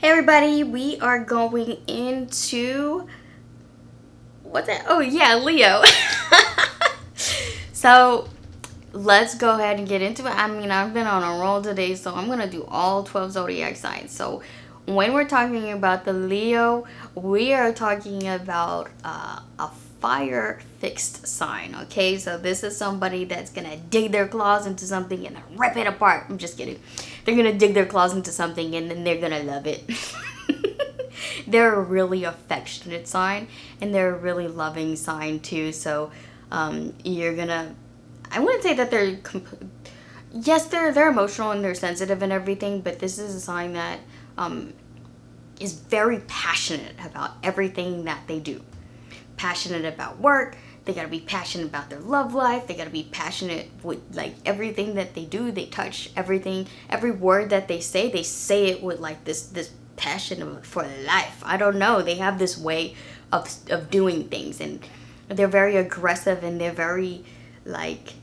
Hey everybody, we are going into what's that? Oh yeah, Leo. So let's go ahead and get into it. I mean, I've been on a roll today, so I'm gonna do all 12 zodiac signs. So when we're talking about the Leo, we are talking about a fire fixed sign. Okay, so this is somebody that's gonna dig their claws into something and then rip it apart. I'm just kidding. They're gonna dig their claws into something and then they're gonna love it. They're a really affectionate sign and they're a really loving sign too. So you're gonna, I wouldn't say that they're yes, they're emotional and they're sensitive and everything, but this is a sign that is very passionate about everything that they do. Passionate about work. They gotta be passionate about their love life. They gotta be passionate with like everything that they do. They touch everything. Every word that they say it with like this passion for life. I don't know. They have this way of doing things, and they're very aggressive and they're very like,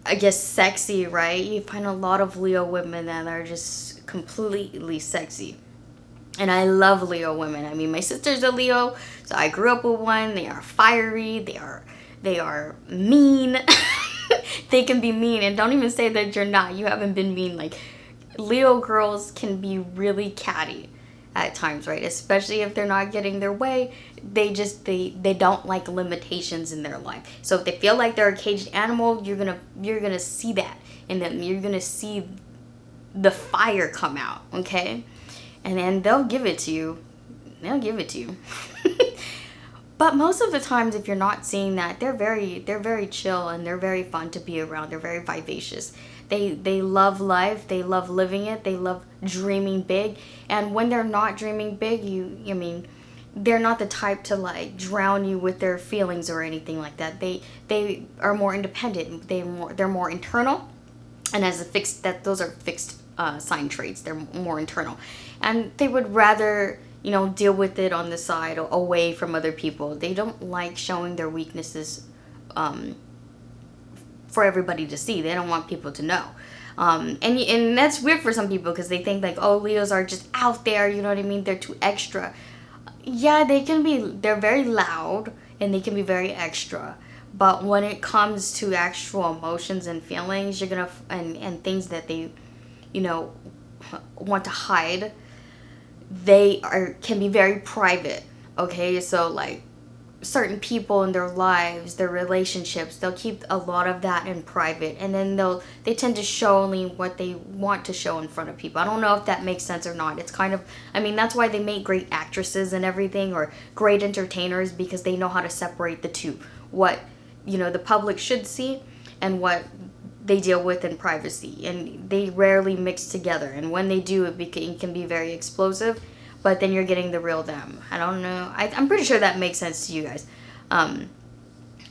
I guess, sexy, right? You find a lot of Leo women that are just completely sexy. And I love Leo women. I mean, my sister's a Leo, so I grew up with one. They are fiery. They are mean. They can be mean, and don't even say that you're not. You haven't been mean. Like, Leo girls can be really catty at times, right? Especially if they're not getting their way. They don't like limitations in their life. So if they feel like they're a caged animal, you're gonna see that in them. You're gonna see the fire come out, okay? And then they'll give it to you. They'll give it to you. But most of the times, if you're not seeing that, they're very chill and they're very fun to be around. They're very vivacious. They love life. They love living it. They love dreaming big. And when they're not dreaming big, I mean, they're not the type to like drown you with their feelings or anything like that. They are more independent. They're more internal. And as a fixed, that those are fixed sign traits. They're more internal, and they would rather deal with it on the side or away from other people. They don't like showing their weaknesses for everybody to see. They don't want people to know. And that's weird for some people because they think like, oh, Leos are just out there. You know what I mean? They're too extra. Yeah, they can be. They're very loud and they can be very extra. But when it comes to actual emotions and feelings, you're gonna and things that they, want to hide, can be very private. Okay, so like certain people in their lives, their relationships, they'll keep a lot of that in private, and then they tend to show only what they want to show in front of people. I don't know if that makes sense or not. It's kind of, I mean, that's why they make great actresses and everything, or great entertainers, because they know how to separate the two. What the public should see and what they deal with in privacy, and they rarely mix together, and when they do, it can be very explosive, but then you're getting the real them. I don't know, I'm pretty sure that makes sense to you guys.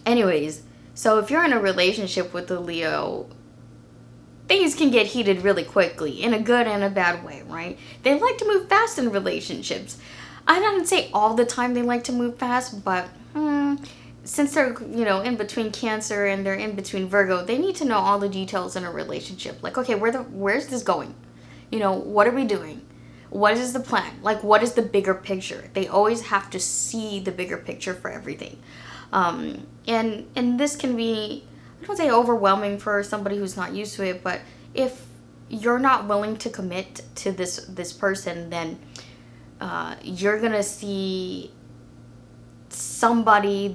Anyways, so if you're in a relationship with a Leo, things can get heated really quickly, in a good and a bad way, right? They like to move fast in relationships. I don't say all the time they like to move fast, but since they're in between Cancer and they're in between Virgo, they need to know all the details in a relationship. Like, okay, where's this going? What are we doing? What is the plan? Like, what is the bigger picture? They always have to see the bigger picture for everything. And this can be, I don't say overwhelming for somebody who's not used to it, but if you're not willing to commit to this person, then you're gonna see somebody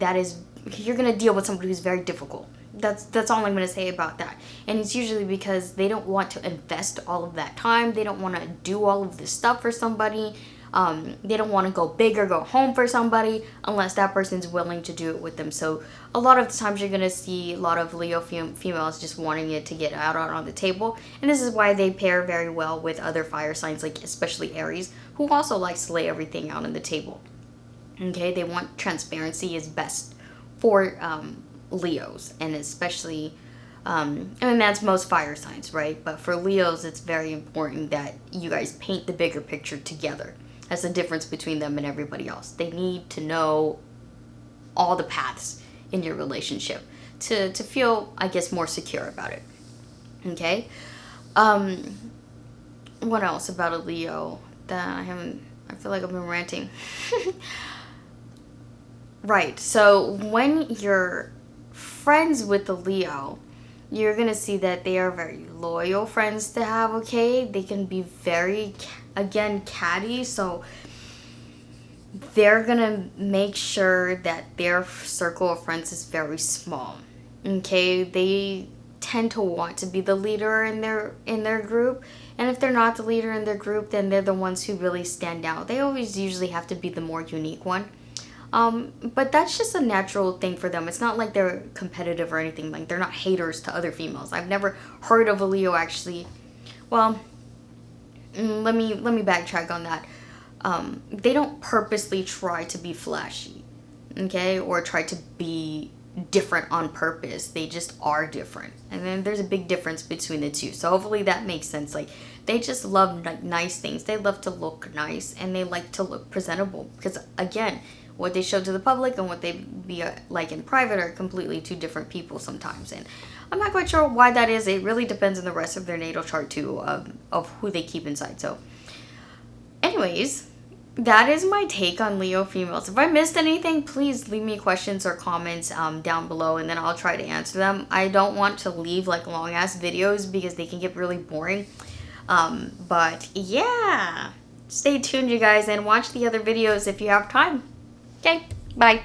you're gonna deal with somebody who's very difficult. That's all I'm gonna say about that. And it's usually because they don't want to invest all of that time. They don't want to do all of this stuff for somebody. They don't want to go big or go home for somebody unless that person's willing to do it with them. So a lot of the times you're gonna see a lot of Leo females just wanting it to get out on the table, and this is why they pair very well with other fire signs, like especially Aries, who also likes to lay everything out on the table. Okay, they want transparency is best for Leos, and especially, I mean, that's most fire signs, right? But for Leos, it's very important that you guys paint the bigger picture together. That's the difference between them and everybody else. They need to know all the paths in your relationship to feel, I guess, more secure about it. Okay? What else about a Leo that I feel like I've been ranting. Right. So when you're friends with a Leo, you're going to see that they are very loyal friends to have, okay? They can be very, again, catty. So they're going to make sure that their circle of friends is very small. Okay? They tend to want to be the leader in their group. And if they're not the leader in their group, then they're the ones who really stand out. They always usually have to be the more unique one. But that's just a natural thing for them. It's not like they're competitive or anything. Like, they're not haters to other females. I've never heard of a Leo actually. Well, let me backtrack on that. They don't purposely try to be flashy, okay, or try to be different on purpose. They just are different, and then there's a big difference between the two. So hopefully that makes sense. Like, they just love like nice things. They love to look nice, and they like to look presentable, because again, what they show to the public and what they be like in private are completely two different people sometimes. And I'm not quite sure why that is. It really depends on the rest of their natal chart too, of who they keep inside. So anyways, that is my take on Leo females. If I missed anything, please leave me questions or comments down below, and then I'll try to answer them. I don't want to leave like long ass videos because they can get really boring. But yeah, stay tuned, you guys, and watch the other videos if you have time. Okay, bye.